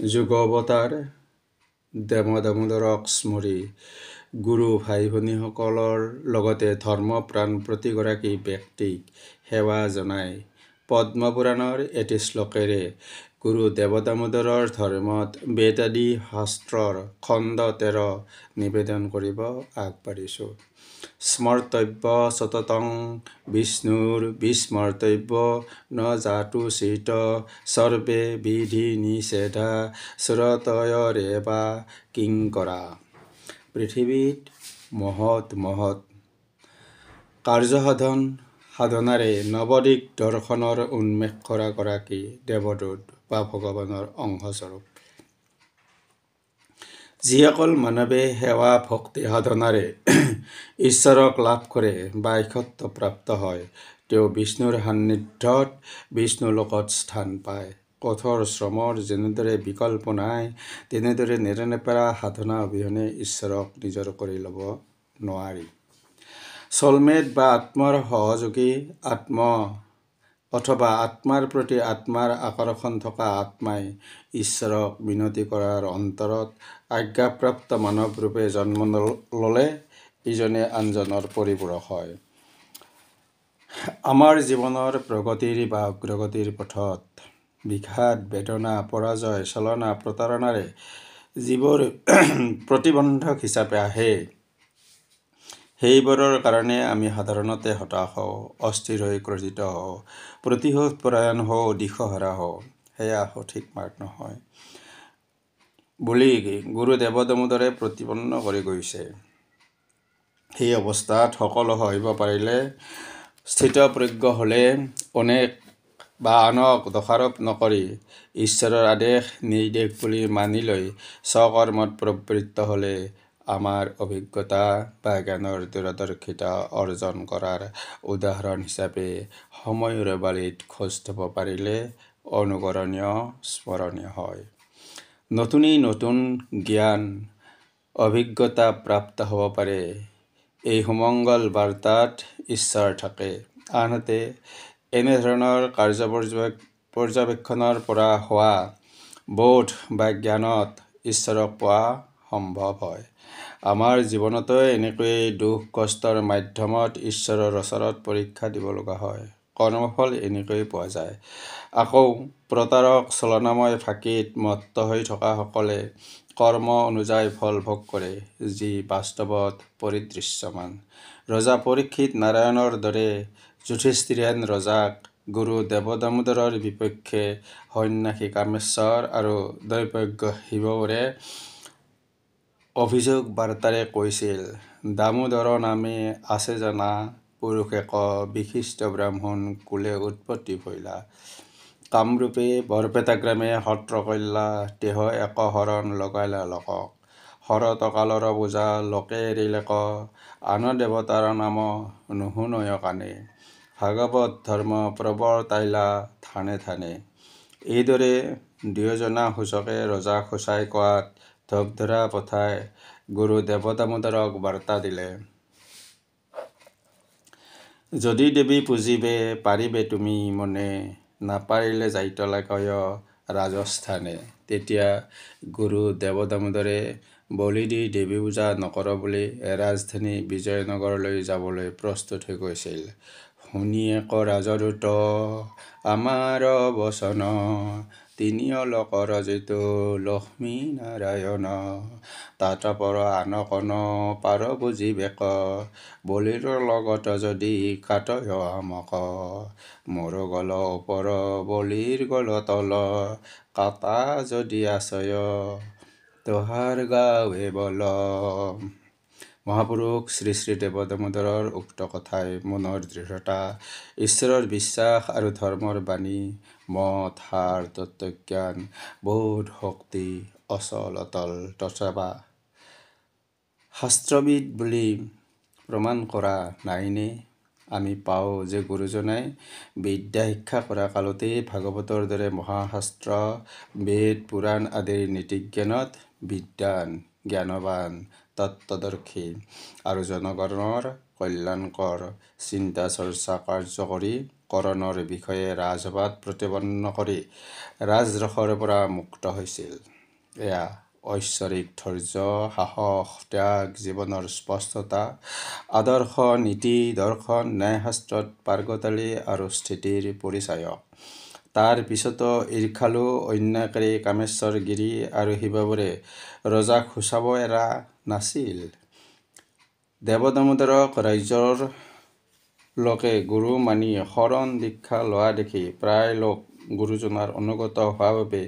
যুগৱতাৰ দামোদৰক স্মৰি গুৰু ভাই ভনীসকলৰ লগতে ধৰ্মপ্ৰাণ প্ৰতিগৰাকী ব্যক্তিক সেৱা জনাই পদ্মপুৰাণৰ এটি শ্লোকেৰে গুৰু দামোদৰৰ ধৰ্মত বেদাদি শাস্ত্ৰৰ খণ্ড 13 নিবেদন কৰিব আগবাঢ়িছোঁ। স্মৰ্তব্য সততং বিষ্ণুৰ বিস্মৰ্তব্য ন জাতু চিত সৰ্বে বিধি নিষেধা শ্ৰুতয়ৰেবা কিংকৰা। পৃথিৱীত মহৎ কাৰ্যসাধন সাধনাৰে নৱদিক দৰ্শনৰ উন্মেষ কৰা গৰাকী দেৱদূত বা ভগৱানৰ অংশস্বৰূপ। যিসকল মানৱে সেৱা ভক্তি সাধনাৰে ঈশ্বৰক লাভ কৰে বা ঈশ্বৰত্ব প্ৰাপ্ত হয়, তেওঁ বিষ্ণুৰ সান্নিধ্যত বিষ্ণুলোকত স্থান পায়। কঠোৰ শ্ৰমৰ যেনেদৰে বিকল্প নাই, তেনেদৰে নেৰানেপেৰা সাধনা অবিহনে ঈশ্বৰক নিজৰ কৰি ল'ব নোৱাৰি। চলমেট বা আত্মৰ সহযোগী অথবা আত্মাৰ প্ৰতি আত্মাৰ আকৰ্ষণ থকা আত্মাই ঈশ্বৰক মিনতি কৰাৰ অন্তৰত আজ্ঞাপ্ৰাপ্ত মানৱ ৰূপে জন্ম ল'লে ইজনে আনজনৰ পৰিপূৰক হয়। আমাৰ জীৱনৰ প্ৰগতিৰ বা অগ্ৰগতিৰ পথত বিঘাত বেদনা পৰাজয় ছলনা প্ৰতাৰণাৰে যিবোৰ প্ৰতিবন্ধক হিচাপে আহে, সেইবোৰৰ কাৰণে আমি সাধাৰণতে হতাশ হওঁ, অস্থিৰ হৈ ক্ৰোধিত হওঁ, প্ৰতিশোধ পৰায়ণ হওঁ, দিশহাৰা হওঁ। সেয়া সঠিক মাৰ্গ নহয় বুলি গুৰু দামোদৰে প্ৰতিপন্ন কৰি গৈছে। সেই অৱস্থাত সকলো সহিব পাৰিলে, স্থিতপ্ৰজ্ঞ হ'লে, আনক দোষাৰোপ নকৰি ঈশ্বৰৰ আদেশ নিৰ্দেশ বুলি মানি লৈ স্বকৰ্মত প্ৰবৃত্ত হ'লে, আমাৰ অভিজ্ঞতা বা জ্ঞানৰ দূৰদৰ্শিতা অৰ্জন কৰাৰ উদাহৰণ হিচাপে সময়ৰ বালিত খোজ থব পাৰিলে অনুকৰণীয়, স্মৰণীয় হয়। নতুন জ্ঞান অভিজ্ঞতা প্ৰাপ্ত হ'ব পাৰে। এই সুমংগল বাৰ্তাত ঈশ্বৰ থাকে। আনহাতে এনেধৰণৰ কাৰ্য পৰ্যবেক্ষণৰ পৰা হোৱা বোধ বা জ্ঞানত ঈশ্বৰক পোৱা সম্ভৱ হয়। আমাৰ জীৱনতো এনেকৈয়ে দুখ কষ্টৰ মাধ্যমত ঈশ্বৰৰ ওচৰত পৰীক্ষা দিব লগা হয়। কৰ্মফল এনেকৈয়ে পোৱা যায়। আকৌ প্ৰতাৰক ছলনাময় ফাঁকিত মত্ত হৈ থকা সকলে কৰ্ম অনুযায়ী ফল ভোগ কৰে, যি বাস্তৱত পৰিদৃশ্যমান। ৰজা পৰীক্ষিত নাৰায়ণৰ দৰে যুধিষ্ঠিৰহেন ৰজাক গুৰু দামোদৰৰ বিপক্ষে সন্ন্যাসী কামেশ্বৰ আৰু দৈৱজ্ঞ শিৱৰে অভিযোগ বাৰ্তাৰে কৈছিল, দামোদৰ নামে আছে জনা পুৰুষ এক, বিশিষ্ট ব্ৰাহ্মণ কুলে উৎপত্তি ভৈলা। কামৰূপে বৰপেটা গ্ৰামে সত্ৰ কল্লা, তেহ এক শৰণ লগাইলা লোকক। শৰত কালৰ বোজা লোকে এৰিলে ক, আন দেৱতাৰ নাম নুশুনয় কাণে। ভাগৱত ধৰ্ম প্ৰৱৰ্তাইলা থানে থানে। এইদৰে দুয়োজনা সূচকে ৰজাক সূচাই কোৱাত ধোপধৰা পঠাই গুৰু দামোদৰক বাৰ্তা দিলে, যদি দেৱী পুজিবে পাৰিবে তুমি মনে, নাপাৰিলে যাইত লাগয় ৰাজস্থানে। তেতিয়া গুৰু দামোদৰে বলি দি দেৱী পূজা নকৰ বুলি ৰাজধানী বিজয়নগৰলৈ যাবলৈ প্ৰস্তুত হৈ গৈছিল। শুনি এক ৰাজদূত আমাৰ বচন, তিনিও লোকৰ যিটো লক্ষ্মী নাৰায়ণ। তাতপৰ আন কোন পাৰ বুজিবেক, বলিৰ লগত যদি কাটয় আমক। মোৰ গল ওপৰ বলিৰ গল তল, কাটা যদি আছয় তোহাৰ গাৱে বল। মহাপুৰুষ শ্ৰী শ্ৰী দামোদৰৰ উক্ত কথাই মনৰ দৃঢ়তা, ঈশ্বৰৰ বিশ্বাস আৰু ধৰ্মৰ বাণী, মত সাৰ তত্ত্বজ্ঞান বোধ শক্তি অচল অটল তথা শাস্ত্ৰবিদ বুলি প্ৰমাণ কৰা নাইনে? আমি পাওঁ যে গুৰুজনাই বিদ্যা শিক্ষা কৰা কালতেই ভাগৱতৰ দৰে মহাশাস্ত্ৰ, বেদ পুৰাণ আদিৰ নীতিজ্ঞানত বিদ্বান, জ্ঞানৱান, তত্ত্বদৰ্শী আৰু জনগণৰ কল্যাণকৰ চিন্তা চৰ্চা কাৰ্য কৰি কৰণৰ বিষয়ে ৰাজসভাত প্ৰতিপন্ন কৰি ৰাজৰোষৰ পৰা মুক্ত হৈছিল। এয়া ঐশ্বৰিক ধৈৰ্য, সাহস, ত্যাগ, জীৱনৰ স্পষ্টতা, আদৰ্শ, নীতি, দৰ্শন, ন্যায়শাস্ত্ৰত পাৰ্গতালী আৰু স্থিতিৰ পৰিচায়ক। তাৰ পিছতো ঈৰ্ষালু, অন্যায়কাৰী কামেশ্বৰ গিৰি আৰু শিৱবোৰে ৰজাক সূচাব এৰা নাছিল। দেৱদামোদৰক ৰাইজৰ লোকে গুৰু মানি শৰণ দীক্ষা লোৱা দেখি প্ৰায় লোক গুৰুজনাৰ অনুগত হোৱা বাবে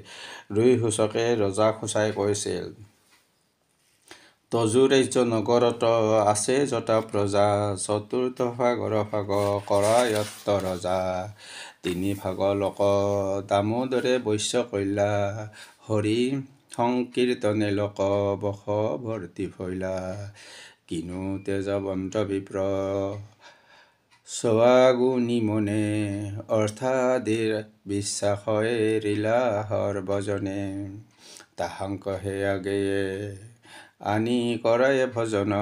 দুই সূচকে ৰজাক সূচাই কৈছিল, তজু ৰাজ্য নগৰত আছে যতা প্ৰজা, চতুৰ্থ ভাগৰ ভাগ কৰায়ত্ত ৰজা। তিনি ভাগ লোক দামোদৰে বৈশ্য কইলা, হৰি সংকীৰ্তনে লোক বশ ভৰ্তি ভৈলা। কিনো তেজবন্ত বিপ্ৰ স্বগুণী মনে, অৰ্থাদিৰ বিশ্বাস এৰিলা সৰ্বজনে। তাহাংক হে আগেয়ে আনি কৰায়ে ভজন,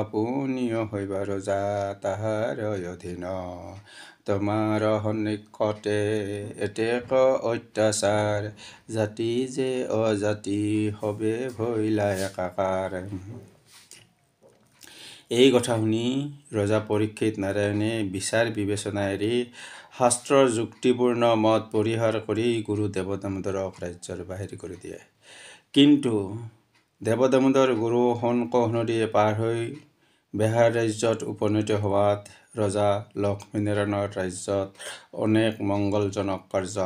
আপুনিও হৈবা ৰজা তাহাৰ অধীন। তোমাৰ সন্নিকটে এতেক অত্যাচাৰ, জাতি যে অজাতি সবে ভৈলা একাকাৰ। এই কথা শুনি ৰজা পৰীক্ষিত নাৰায়ণে বিচাৰ বিবেচনা এৰি শাস্ত্ৰৰ যুক্তিপূৰ্ণ মত পৰিহাৰ কৰি গুৰু দেৱদামোদৰক ৰাজ্যৰ বাহিৰ কৰি দিয়ে। কিন্তু দেৱদামোদৰ গুৰু সোণকোহ নদী পাৰ হৈ বেহাৰ ৰাজ্যত উপনীত হোৱাত ৰজা লক্ষ্মীনাৰায়ণৰ ৰাজ্যত অনেক মংগলজনক কাৰ্য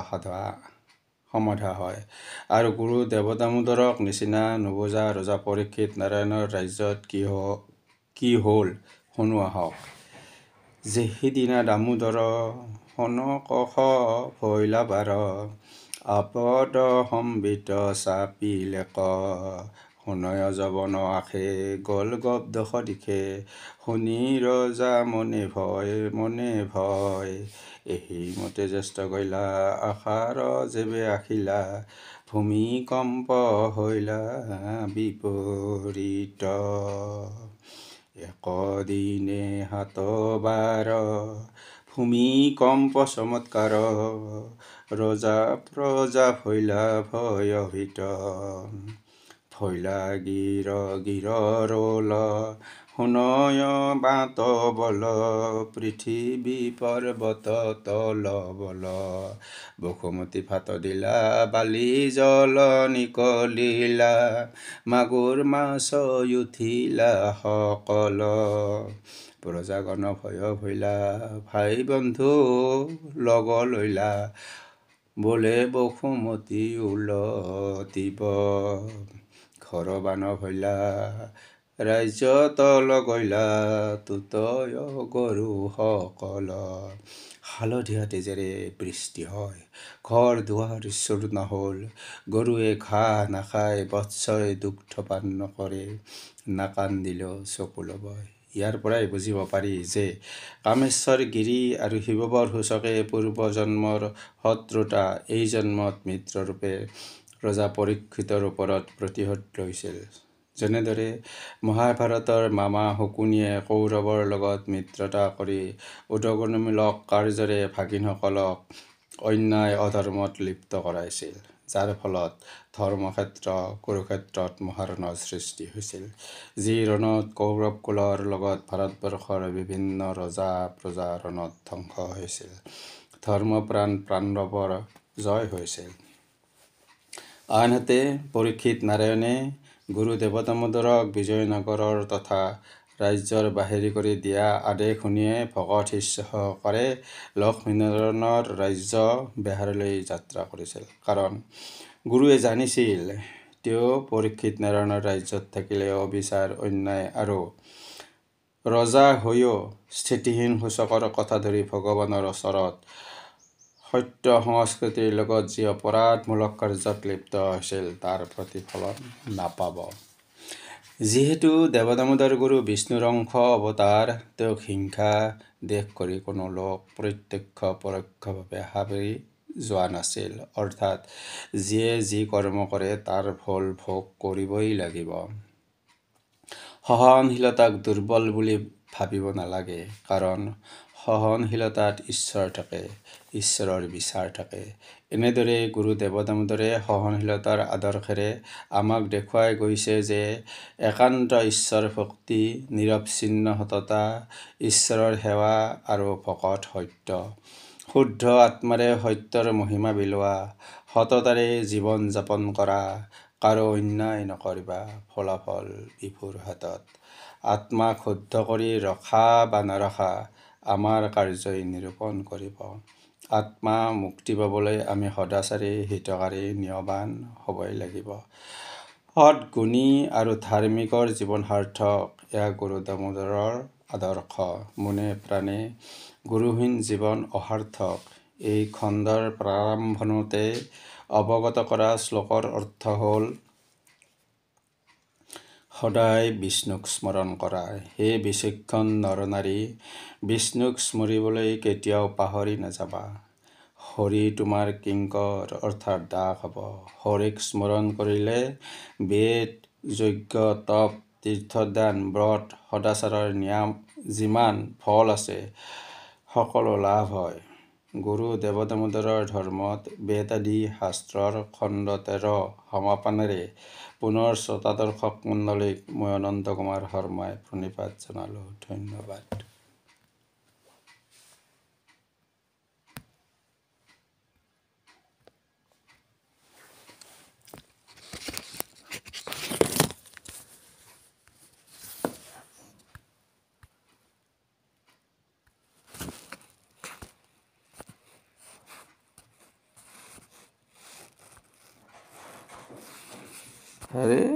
সমাধা হয়। আৰু গুৰু দেৱদামোদৰক নিচিনা নুবুজা ৰজা পৰীক্ষিত নাৰায়ণৰ ৰাজ্যত কি হ'ল শুনো আহক। যে সিদিনা দামোদৰ সোণকোষ ভৈলা বাৰ, আপদ সম্বিত চাপিলেক। শুনয় যবন আশে গল গবদশ দিশে, শুনি ৰজা মনে ভয়। এহি মতে জ্যেষ্ঠ কইলা আশাৰ যেবে আখিলা, ভূমিকম্প হৈলা বিপৰীত। একদিনে ৭ বাৰ ভূমিকম্প চমৎকাৰ, ৰজা প্ৰজা ভৈলা ভয়ভীত। ভৈলা গিৰ ৰোল শুনয় বাত বল, পৃথিৱী পৰ্বত তল বল। বসুমতী ফাট দিলা বালি জল নিকলিলা, মাগুৰ মাছ উঠিলা সকল। প্ৰজাগণ ভয় ভৈলা ভাই বন্ধু লগ লৈলা, বোলে বসুমতী উলটিব। ঘৰবান ভৈলা ৰাজ্য তল গইলা, তুতয় গৰু সকল। হালধীয়া তেজেৰে বৃষ্টি হয়, ঘৰ দুৱাৰ চূৰ্ণ হ'ল। গৰুৱে ঘাঁহ নাখায়, বৎসই দুগ্ধপান নকৰে, নাকান্দিলেও চকু লবয়। ইয়াৰ পৰাই বুজিব পাৰি যে কামেশ্বৰ গিৰি আৰু শিৱবৰ সূচকে পূৰ্বজন্মৰ শত্ৰুতা এই জন্মত মিত্ৰৰূপে ৰজা পৰীক্ষিতৰ ওপৰত প্ৰতিশোধ লৈছিল। যেনেদৰে মহাভাৰতৰ মামা শকুনিয়ে কৌৰৱৰ লগত মিত্ৰতা কৰি উদগনিমূলক কাৰ্যৰে ভাগিনসকলক অন্যায় অধৰ্মত লিপ্ত কৰাইছিল, যাৰ ফলত ধৰ্মক্ষেত্ৰ কুৰুক্ষেত্ৰত মহাৰণৰ সৃষ্টি হৈছিল। যি ৰণত কৌৰৱকুলৰ লগত ভাৰতবৰ্ষৰ বিভিন্ন ৰজা প্ৰজা ৰণত ধ্বংস হৈছিল, ধৰ্মপ্ৰাণ পাণ্ডৱৰ জয় হৈছিল। আনহাতে পৰীক্ষিত নাৰায়ণে গুৰু দেৱদামোদৰক বিজয়নগৰৰ তথা ৰাজ্যৰ বাহিৰ কৰি দিয়া আদেশ শুনিয়ে ভকত শিষ্য সহকাৰে লক্ষ্মীনাৰায়ণৰ ৰাজ্য বেহাৰলৈ যাত্ৰা কৰিছিল। কাৰণ গুৰুৱে জানিছিল তেওঁ পৰীক্ষিত নাৰায়ণৰ ৰাজ্যত থাকিলে অবিচাৰ, অন্যায় আৰু ৰজা হৈও স্থিতিহীন সূচকৰ কথা ধৰি ভগৱানৰ ওচৰত সত্য সংস্কৃতিৰ লগত যি অপৰাধমূলক কাৰ্যত লিপ্ত হৈছিল তাৰ প্ৰতিফলন নাপাব। যিহেতু দেৱদামোদৰ গুৰু বিষ্ণুৰ অংশ অৱতাৰ, তেওঁক হিংসা দ্বেষ কৰি কোনো লোক প্ৰত্যক্ষ পৰোক্ষভাৱে সাৱৰি যোৱা নাছিল। অৰ্থাৎ যিয়ে যি কৰ্ম কৰে তাৰ ফল ভোগ কৰিবই লাগিব। সহনশীলতাক দুৰ্বল বুলি ভাবিব নালাগে, কাৰণ সহনশীলতাত ঈশ্বৰ থাকে, ঈশ্বৰৰ বিচাৰ থাকে। এনেদৰে গুৰু দেৱদামোদৰে সহনশীলতাৰ আদৰ্শেৰে আমাক দেখুৱাই গৈছে যে একান্ত ঈশ্বৰ ভক্তি, নিৰৱচ্ছিন্ন সততা, ঈশ্বৰৰ সেৱা আৰু ভকত সত্য, শুদ্ধ আত্মাৰে সত্যৰ মহিমা বিলোৱা, সততাৰে জীৱন যাপন কৰা, কাৰো অন্যায় নকৰিবা, ফলাফল বিভুৰ হাতত। আত্মাক শুদ্ধ কৰি ৰখা বা নৰখা আমাৰ কাৰ্যই নিৰূপণ কৰিব। আত্মা মুক্তি পাবলৈ আমি সদাচাৰী, হিতকাৰী, নিয়বান হ'বই লাগিব। সৎ, গুণী আৰু ধাৰ্মিকৰ জীৱন সাৰ্থক, এয়া গুৰু দামোদৰৰ আদৰ্শ। মনে প্ৰাণে গুৰুহীন জীৱন অসাৰ্থক। এই খণ্ডৰ প্ৰাৰম্ভণতে অৱগত কৰা শ্লোকৰ অৰ্থ হ'ল সদায় বিষ্ণুক স্মৰণ কৰা। হে বিচক্ষণ নৰ-নাৰী, বিষ্ণুক স্মৰিবলৈ কেতিয়াও পাহৰি নাযাবা। হৰি তোমাৰ কিংকৰ অৰ্থাৎ দাস হ'ব। হৰিক স্মৰণ কৰিলে বেদ, যজ্ঞ, তপ, তীৰ্থদান, ব্ৰত, সদাচাৰৰ যিমান ফল আছে সকলো লাভ হয়। গুৰু দেৱদামোদৰৰ ধৰ্মত বেদাদি শাস্ত্ৰৰ খণ্ড 13 সমাপনেৰে পুনৰ শ্ৰোতা দৰ্শক মণ্ডলীক মই অনন্ত কুমাৰ শৰ্মাই প্ৰণিপাত জনালোঁ। ধন্যবাদ। আৰে